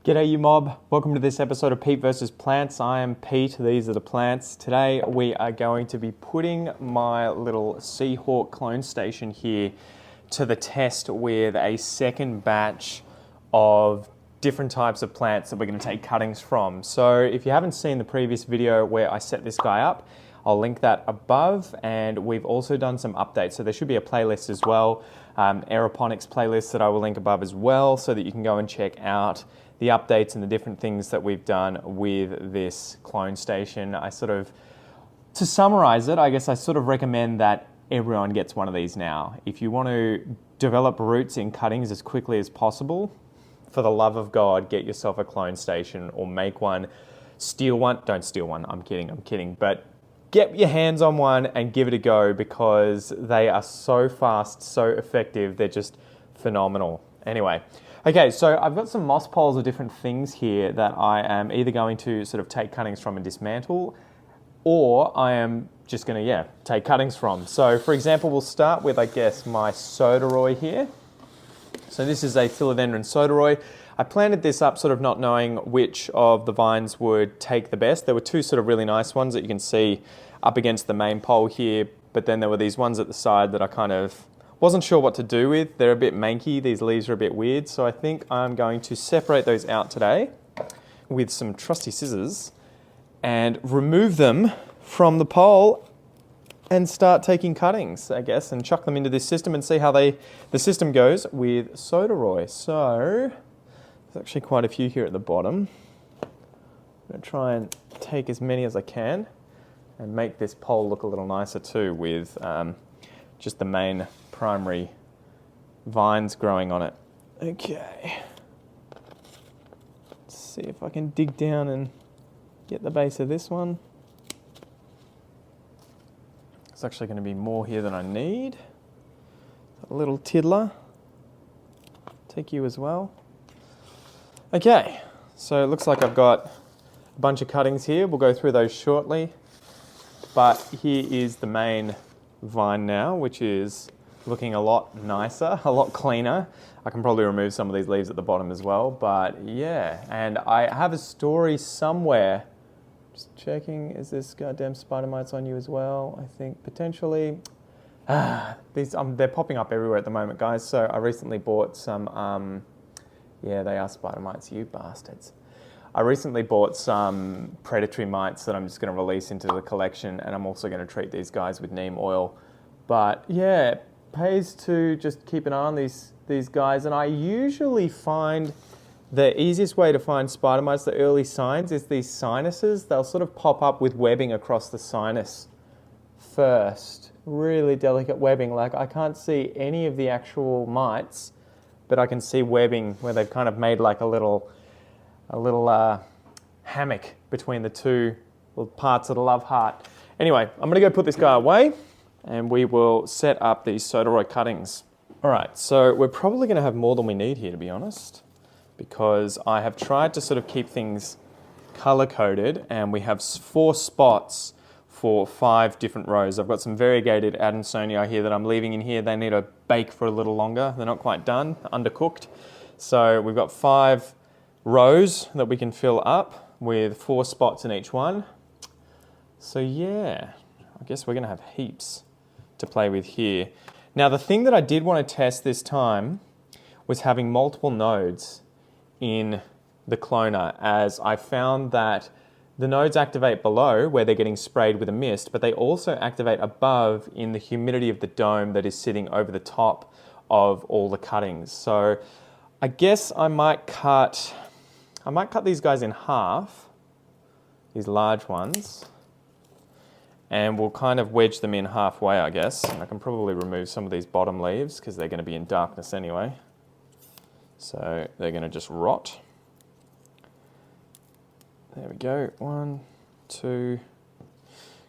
G'day you mob, welcome to this episode of Pete vs Plants. I am Pete, these are the plants. Today we are going to be putting my little Seahawk clone station here to the test with a second batch of different types of plants that we're going to take cuttings from. So if you haven't seen the previous video where I set this guy up, I'll link that above, and we've also done some updates. So there should be a playlist as well, Aeroponics playlist that I will link above as well, so that you can go and check out the updates and the different things that we've done with this clone station. To summarize it, I guess I sort of recommend that everyone gets one of these now. If you want to develop roots in cuttings as quickly as possible, for the love of God, get yourself a clone station or make one. Steal one, don't steal one, I'm kidding. But get your hands on one and give it a go, because they are so fast, so effective, they're just phenomenal. Anyway, okay, so I've got some moss poles of different things here that I am either going to sort of take cuttings from and dismantle, or I am just going to, take cuttings from. So for example, we'll start with, I guess, my sodoroi here. So this is a Philodendron sodoroi. I planted this up sort of not knowing which of the vines would take the best. There were two sort of really nice ones that you can see up against the main pole here, but then there were these ones at the side that I kind of wasn't sure what to do with. They're a bit manky, these leaves are a bit weird, so I think I'm going to separate those out today with some trusty scissors and remove them from the pole and start taking cuttings, I guess, and chuck them into this system and see how the system goes with sodoroi. So there's actually quite a few here at the bottom. I'm going to try and take as many as I can and make this pole look a little nicer too, with just the main primary vines growing on it. Okay, let's see if I can dig down and get the base of this one. There's actually going to be more here than I need. A little tiddler. Take you as well. Okay, so it looks like I've got a bunch of cuttings here. We'll go through those shortly. But here is the main vine now, which is looking a lot nicer, a lot cleaner. I can probably remove some of these leaves at the bottom as well, but yeah. And I have a story somewhere. Just checking, is this goddamn spider mites on you as well? I think potentially. They're popping up everywhere at the moment, guys. So I recently bought some, yeah, they are spider mites, you bastards. I recently bought some predatory mites that I'm just going to release into the collection, and I'm also going to treat these guys with neem oil. But yeah, it pays to just keep an eye on these guys, and I usually find the easiest way to find spider mites, the early signs, is these sinuses. They'll sort of pop up with webbing across the sinus first. Really delicate webbing. Like, I can't see any of the actual mites, but I can see webbing where they've kind of made like a little hammock between the two little parts of the love heart. Anyway, I'm going to go put this guy away and we will set up these sodoroi cuttings. All right, so we're probably going to have more than we need here, to be honest, because I have tried to sort of keep things color-coded, and we have 4 spots for 5 different rows. I've got some variegated adansonii here that I'm leaving in here. They need to bake for a little longer. They're not quite done, undercooked. So we've got 5 rows that we can fill up with 4 spots in each one. So yeah, I guess we're going to have heaps to play with here. Now, the thing that I did want to test this time was having multiple nodes in the cloner, as I found that the nodes activate below where they're getting sprayed with a mist, but they also activate above in the humidity of the dome that is sitting over the top of all the cuttings. So I guess I might cut these guys in half, these large ones, and we'll kind of wedge them in halfway, I guess. And I can probably remove some of these bottom leaves because they're going to be in darkness anyway. So they're going to just rot. There we go, 1, 2. I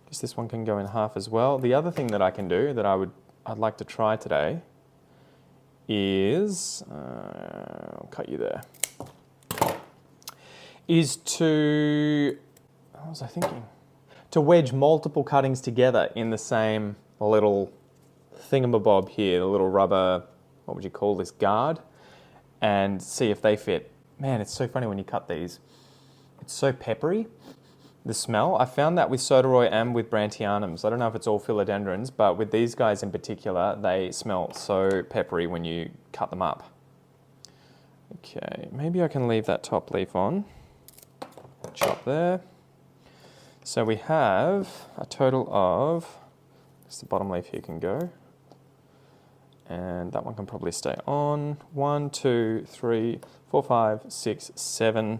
guess this one can go in half as well. The other thing that I can do that I'd like to try today is, I'll cut you there, is to, what was I thinking? To wedge multiple cuttings together in the same little thingamabob here, the little rubber, what would you call this, guard, and see if they fit man, it's so funny when you cut these. It's so peppery, the smell. I found that with sodoroi and with brantianums. I don't know if it's all philodendrons, but with these guys in particular, they smell so peppery when you cut them up. Okay, maybe I can leave that top leaf on. Chop there. So we have a total of, I guess the bottom leaf here can go. And that one can probably stay on. 1, 2, 3, 4, 5, 6, 7.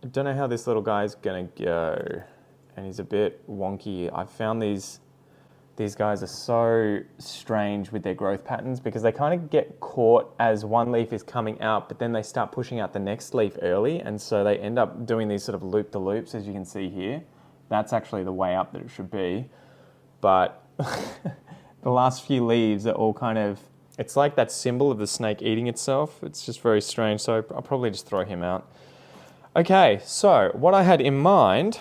I don't know how this little guy's gonna go. And he's a bit wonky. I've found these guys are so strange with their growth patterns because they kind of get caught as one leaf is coming out, but then they start pushing out the next leaf early. And so they end up doing these sort of loop-to-loops, as you can see here. That's actually the way up that it should be. But the last few leaves are all kind of, it's like that symbol of the snake eating itself. It's just very strange. So I'll probably just throw him out. Okay, so what I had in mind,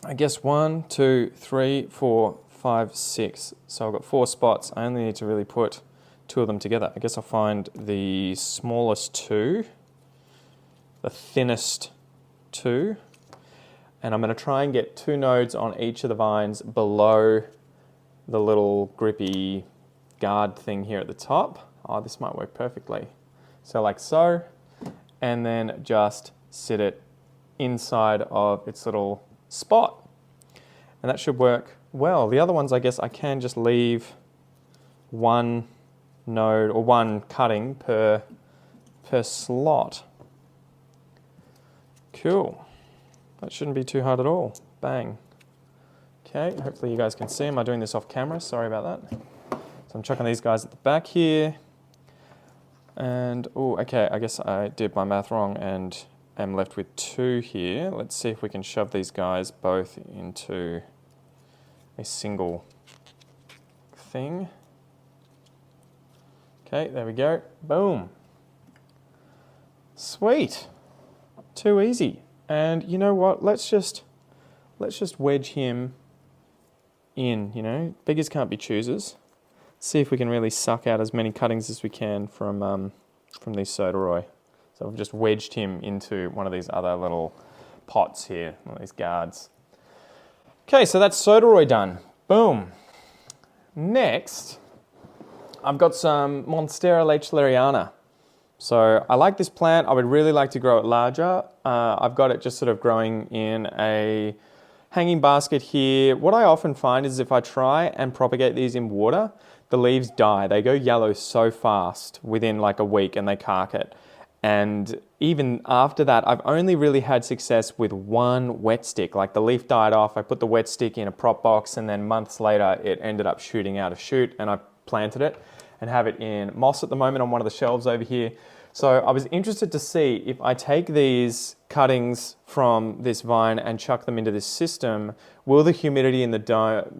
I guess 1, 2, 3, 4, 5, 6. So I've got 4 spots. I only need to really put 2 of them together. I guess I'll find the smallest 2, the thinnest 2, and I'm going to try and get 2 nodes on each of the vines below the little grippy guard thing here at the top. Oh, this might work perfectly. So like so, and then just sit it inside of its little spot. And that should work well. The other ones, I guess I can just leave 1 node or 1 cutting per slot. Cool. That shouldn't be too hard at all. Bang. Okay, hopefully you guys can see them. I'm doing this off camera, sorry about that. So I'm chucking these guys at the back here. And, oh, okay, I guess I did my math wrong and am left with 2 here. Let's see if we can shove these guys both into a single thing. Okay, there we go. Boom. Sweet. Too easy. And you know what? Let's just wedge him in, you know. Beggars can't be choosers. See if we can really suck out as many cuttings as we can from these sodoroi. So I've just wedged him into one of these other little pots here, one of these guards. Okay, so that's sodoroi done. Boom. Next, I've got some Monstera lechleriana. So I like this plant. I would really like to grow it larger. I've got it just sort of growing in a hanging basket here. What I often find is if I try and propagate these in water, the leaves die. They go yellow so fast within like a week and they cark it. And even after that, I've only really had success with 1 wet stick. Like the leaf died off, I put the wet stick in a prop box, and then months later it ended up shooting out a shoot, and I planted it and have it in moss at the moment on one of the shelves over here. So I was interested to see if I take these cuttings from this vine and chuck them into this system, will the humidity in the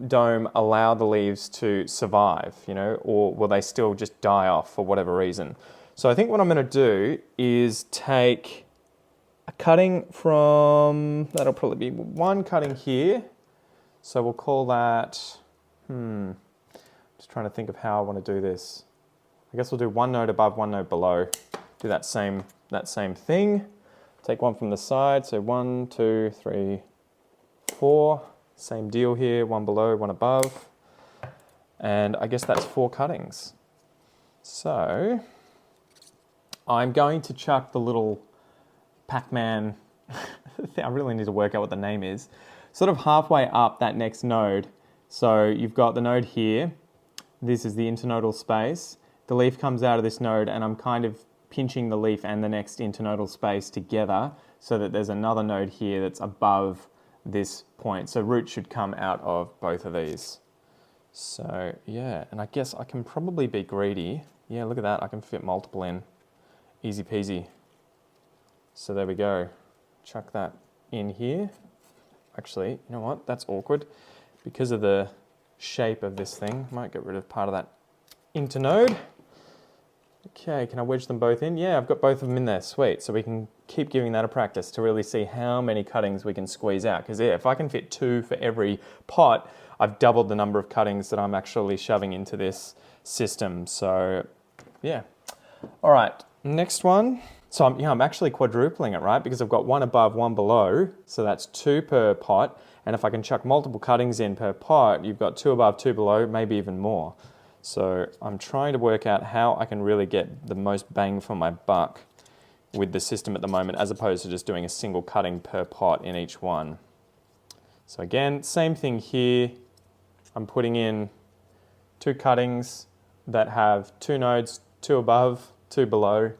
dome allow the leaves to survive, you know, or will they still just die off for whatever reason? So I think what I'm going to do is take a cutting from, that'll probably be 1 cutting here. So we'll call that, just trying to think of how I want to do this. I guess we'll do 1 node above, 1 node below. Do that same thing. Take 1 from the side. So 1, 2, 3, 4. Same deal here. 1 below, 1 above. And I guess that's 4 cuttings. So I'm going to chuck the little Pac-Man, I really need to work out what the name is, sort of halfway up that next node. So you've got the node here. This is the internodal space. The leaf comes out of this node, and I'm kind of pinching the leaf and the next internodal space together so that there's another node here that's above this point. So roots should come out of both of these. So yeah, and I guess I can probably be greedy. Yeah, look at that, I can fit multiple in. Easy peasy. So there we go. Chuck that in here. Actually, you know what? That's awkward. Because of the shape of this thing, might get rid of part of that internode. Okay, can I wedge them both in? Yeah, I've got both of them in there. Sweet. So we can keep giving that a practice to really see how many cuttings we can squeeze out. Because yeah, if I can fit 2 for every pot, I've doubled the number of cuttings that I'm actually shoving into this system. So yeah. All right. Next one So I'm actually quadrupling it, right? Because I've got one above, one below. So that's 2 per pot. And if I can chuck multiple cuttings in per pot, you've got 2 above, 2 below, maybe even more. So I'm trying to work out how I can really get the most bang for my buck with the system at the moment, as opposed to just doing a single cutting per pot in each one. So again, same thing here. I'm putting in 2 cuttings that have 2 nodes, 2 above, 2 below,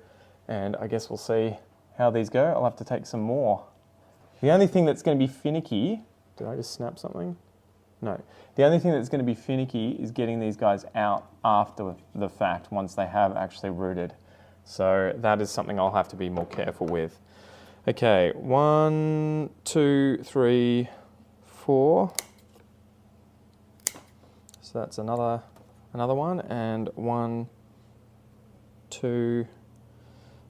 and I guess we'll see how these go. I'll have to take some more. The only thing that's going to be finicky, did I just snap something? No. The only thing that's going to be finicky is getting these guys out after the fact, once they have actually rooted. So that is something I'll have to be more careful with. Okay, 1, 2, 3, 4. So that's another one, and 1, 2,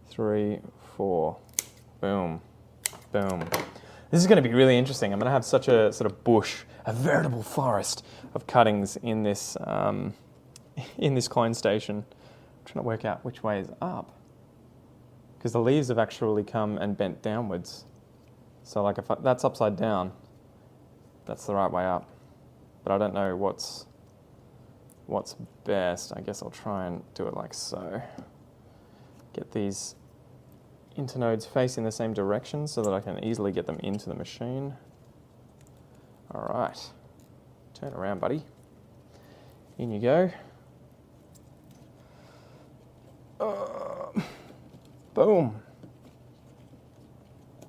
3, 4. Boom, boom. This is going to be really interesting. I'm going to have such a sort of bush, a veritable forest of cuttings in this clone station. I'm trying to work out which way is up, because the leaves have actually come and bent downwards. So like if that's upside down, that's the right way up. But I don't know what's best. I guess I'll try and do it like so. Get these internodes facing the same direction so that I can easily get them into the machine. All right, turn around, buddy. In you go. Boom.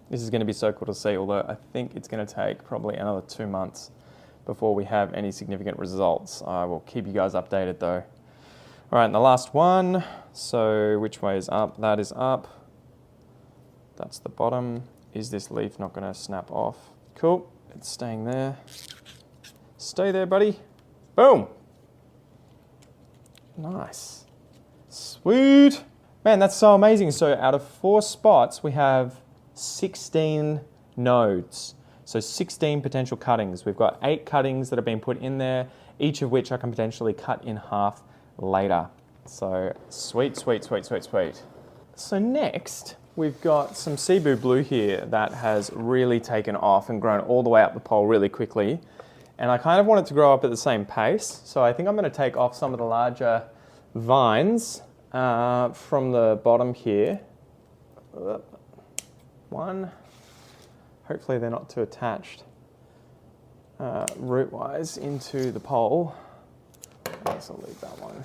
This is going to be so cool to see, although I think it's going to take probably another 2 months before we have any significant results. I will keep you guys updated though. All right, and the last one. So which way is up? That is up. That's the bottom. Is this leaf not going to snap off? Cool, it's staying there. Stay there, buddy. Boom. Nice. Sweet. Man, that's so amazing. So out of 4 spots, we have 16 nodes. So 16 potential cuttings. We've got 8 cuttings that have been put in there, each of which I can potentially cut in half later. So sweet, sweet, sweet, sweet, sweet. So next, we've got some Cebu Blue here that has really taken off and grown all the way up the pole really quickly. And I kind of want it to grow up at the same pace. So I think I'm going to take off some of the larger vines from the bottom here. One. Hopefully they're not too attached root-wise into the pole. I guess I'll leave that one.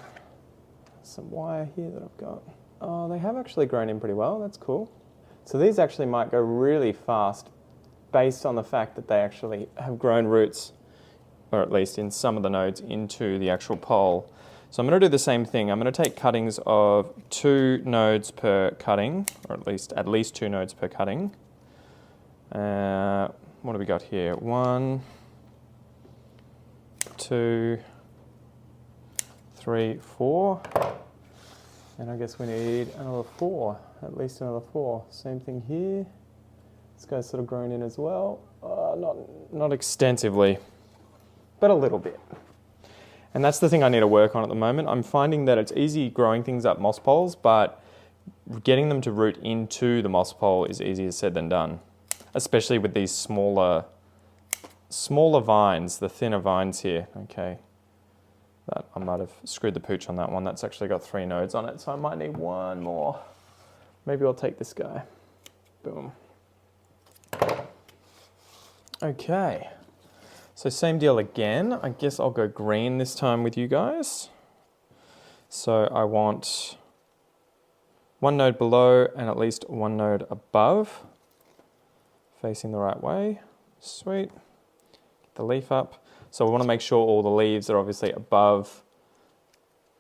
Some wire here that I've got. Oh, they have actually grown in pretty well. That's cool. So these actually might go really fast based on the fact that they actually have grown roots, or at least in some of the nodes, into the actual pole. So I'm going to do the same thing. I'm going to take cuttings of 2 nodes per cutting, or at least 2 nodes per cutting. What do we got here? 1, 2, 3, 4. And I guess we need another 4, at least another 4. Same thing here. This guy's sort of grown in as well. Not extensively, but a little bit. And that's the thing I need to work on at the moment. I'm finding that it's easy growing things up moss poles, but getting them to root into the moss pole is easier said than done, especially with these smaller vines, the thinner vines here. Okay. That I might have screwed the pooch on that one. That's actually got 3 nodes on it, so I might need 1 more. Maybe I'll take this guy. Boom. Okay. So same deal again. I guess I'll go green this time with you guys. So I want 1 node below and at least 1 node above, facing the right way. Sweet. Get the leaf up. So we want to make sure all the leaves are obviously above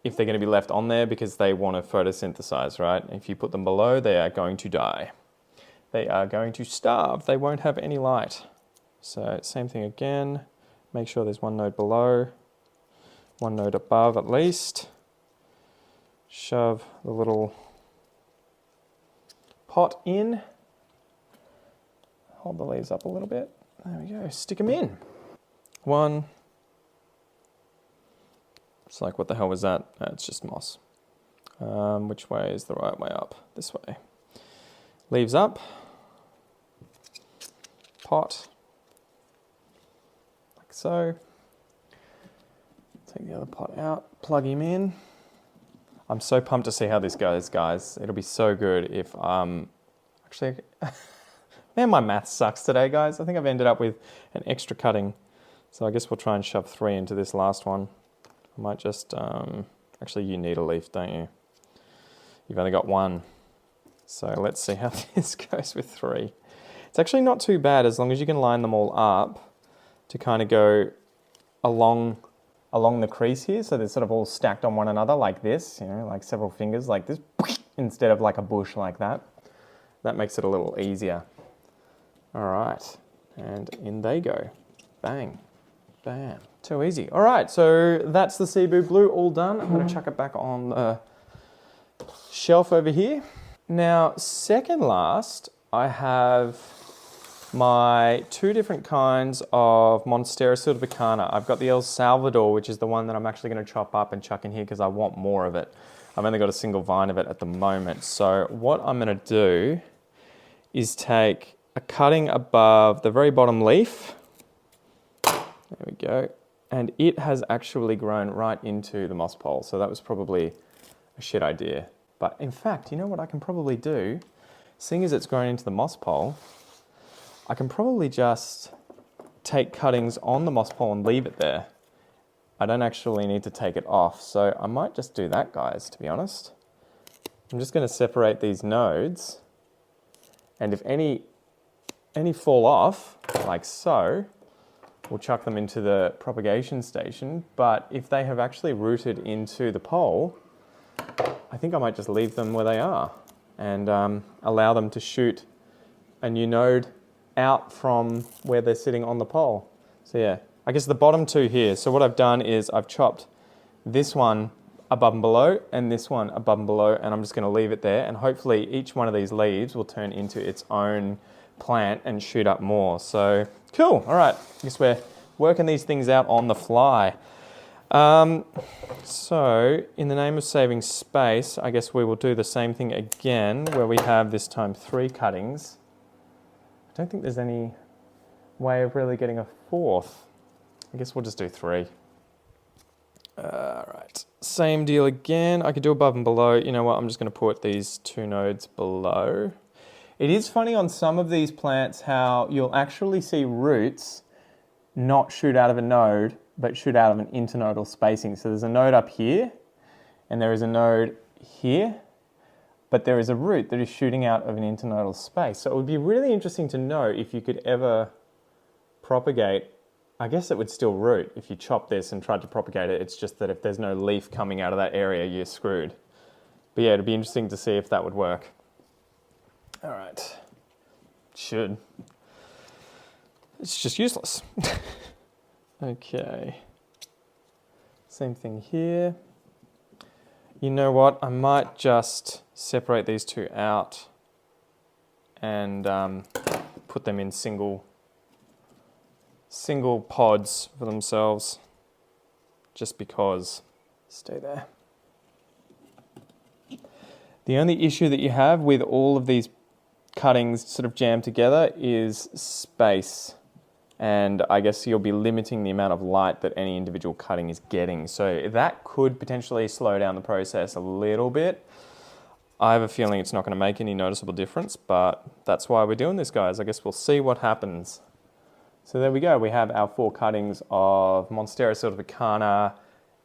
if they're going to be left on there, because they want to photosynthesize, right? If you put them below, they are going to die. They are going to starve. They won't have any light. So same thing again. Make sure there's 1 node below, 1 node above at least. Shove the little pot in. Hold the leaves up a little bit. There we go. Stick them in. 1. It's like, what the hell was that? It's just moss. Which way is the right way up? This way. Leaves up. Pot. Like so. Take the other pot out, plug him in. I'm so pumped to see how this goes, guys. It'll be so good if, actually, man, my math sucks today, guys. I think I've ended up with an extra cutting. So I guess we'll try and shove 3 into this last one. I might just, actually you need a leaf, don't you? You've only got 1. So let's see how this goes with 3. It's actually not too bad as long as you can line them all up to kind of go along the crease here, so they're sort of all stacked on one another like this, you know, like several fingers like this, instead of like a bush like that. That makes it a little easier. All right, and in they go. Bang, bam, too easy. All right, so that's the Cebu Blue all done. I'm gonna chuck it back on the shelf over here. Now, second last, I have my 2 different kinds of Monstera siltepecana. I've got the El Salvador, which is the one that I'm actually going to chop up and chuck in here because I want more of it. I've only got a single vine of it at the moment. So what I'm going to do is take a cutting above the very bottom leaf. There we go. And it has actually grown right into the moss pole. So that was probably a shit idea. But in fact, you know what I can probably do? Seeing as it's grown into the moss pole, I can probably just take cuttings on the moss pole and leave it there. I don't actually need to take it off, so I might just do that, guys, to be honest. I'm just going to separate these nodes, and if any fall off, like so, we'll chuck them into the propagation station, but if they have actually rooted into the pole, I think I might just leave them where they are and allow them to shoot a new node out from where they're sitting on the pole. So yeah, I guess the bottom 2 here. So what I've done is I've chopped this one above and below and this one above and below, and I'm just going to leave it there, and hopefully each one of these leaves will turn into its own plant and shoot up more. So cool. All right, I guess we're working these things out on the fly. So in the name of saving space, I guess we will do the same thing again, where we have this time 3 cuttings. I don't think there's any way of really getting a 4th. I guess we'll just do 3. Right, same deal again. I could do above and below. You know what, I'm just going to put these 2 nodes below. It is funny on some of these plants how you'll actually see roots not shoot out of a node, but shoot out of an internodal spacing. So there's a node up here, and there is a node here, but there is a root that is shooting out of an internodal space. So it would be really interesting to know if you could ever propagate. I guess it would still root if you chop this and tried to propagate it. It's just that if there's no leaf coming out of that area, you're screwed. But yeah, it'd be interesting to see if that would work. All right, should. It's just useless. Okay, same thing here. You know what, I might just separate these 2 out and put them in single pods for themselves, just because. Stay there. The only issue that you have with all of these cuttings sort of jammed together is space. And I guess you'll be limiting the amount of light that any individual cutting is getting. So that could potentially slow down the process a little bit. I have a feeling it's not going to make any noticeable difference, but that's why we're doing this, guys. I guess we'll see what happens. So there we go. We have our 4 cuttings of Monstera siltepecana,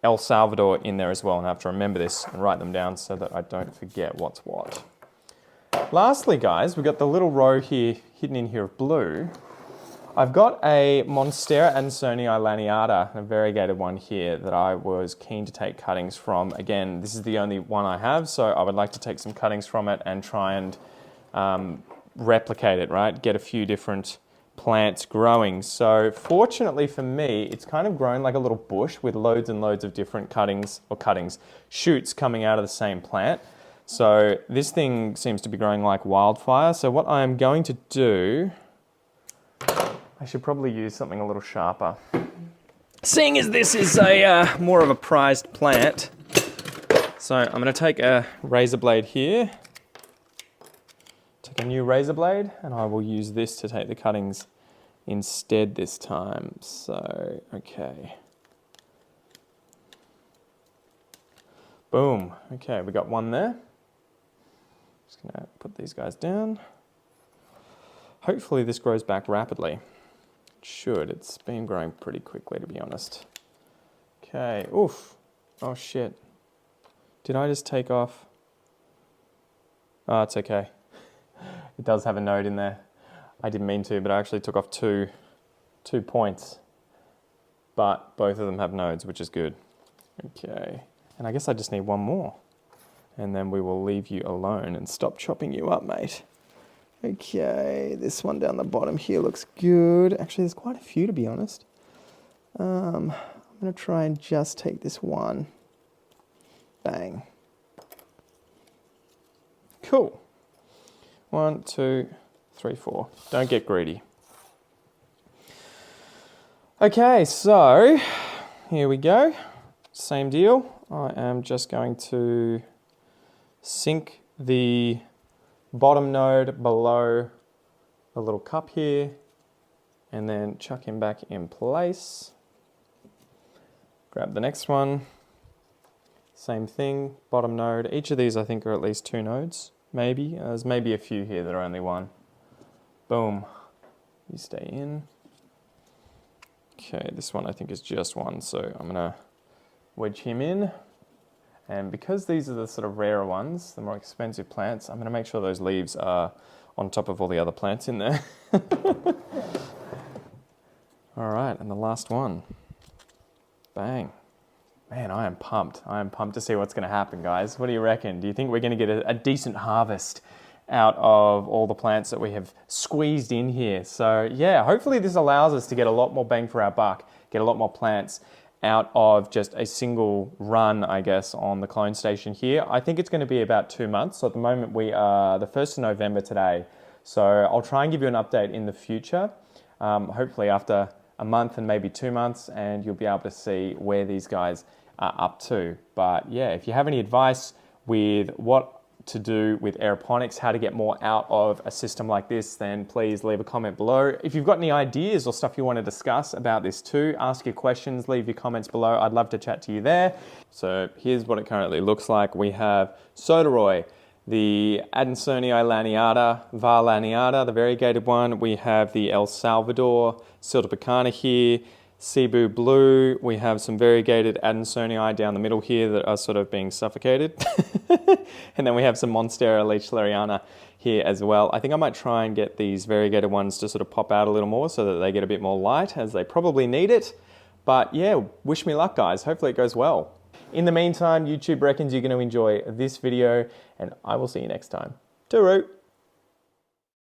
El Salvador in there as well. And I have to remember this and write them down so that I don't forget what's what. Lastly, guys, we've got the little row here, hidden in here of blue. I've got a Monstera adansonii laniata, a variegated one here that I was keen to take cuttings from. Again, this is the only one I have, so I would like to take some cuttings from it and try and replicate it, right? Get a few different plants growing. So fortunately for me, it's kind of grown like a little bush with loads and loads of different shoots coming out of the same plant. So this thing seems to be growing like wildfire. So what I'm going to do, I should probably use something a little sharper. Seeing as this is a more of a prized plant, so I'm going to take a razor blade here to take a new razor blade and I will use this to take the cuttings instead this time. So, okay. Boom. Okay, we got one there. Just gonna put these guys down. Hopefully this grows back rapidly. It should. It's been growing pretty quickly, to be honest. Okay. Oof. Oh shit. Did I just take off? Oh, it's okay. It does have a node in there. I didn't mean to, but I actually took off two points. But both of them have nodes, which is good. Okay. And I guess I just need one more. And then we will leave you alone and stop chopping you up, mate. Okay, this one down the bottom here looks good. Actually, there's quite a few, to be honest. I'm going to try and just take this one. Bang. Cool. 1, 2, 3, 4. Don't get greedy. Okay, so here we go. Same deal. I am just going to sink the bottom node below the little cup here and then chuck him back in place. Grab the next one. Same thing, bottom node. Each of these I think are at least 2 nodes, maybe. There's maybe a few here that are only 1. Boom. You stay in. Okay, this one I think is just 1, so I'm gonna wedge him in. And because these are the sort of rarer ones, the more expensive plants, I'm gonna make sure those leaves are on top of all the other plants in there. All right, and the last one. Bang. Man, I am pumped. I am pumped to see what's gonna happen, guys. What do you reckon? Do you think we're gonna get a decent harvest out of all the plants that we have squeezed in here? So yeah, hopefully this allows us to get a lot more bang for our buck, get a lot more plants out of just a single run, I guess, on the clone station here. I think it's going to be about 2 months. So at the moment we are the 1st of November today. So I'll try and give you an update in the future, hopefully after a month and maybe 2 months, and you'll be able to see where these guys are up to. But yeah, if you have any advice with what to do with aeroponics, how to get more out of a system like this, then please leave a comment below. If you've got any ideas or stuff you want to discuss about this too, ask your questions, leave your comments below. I'd love to chat to you there. So here's what it currently looks like. We have sodoroi, the adansonii laniata, laniata, the variegated one. We have the El Salvador, siltepecana here, Cebu Blue. We have some variegated adansonii down the middle here that are sort of being suffocated. And then we have some Monstera lechleriana here as well. I think I might try and get these variegated ones to sort of pop out a little more so that they get a bit more light, as they probably need it. But yeah, wish me luck, guys. Hopefully it goes well. In the meantime, YouTube reckons you're going to enjoy this video, and I will see you next time. Tooroo!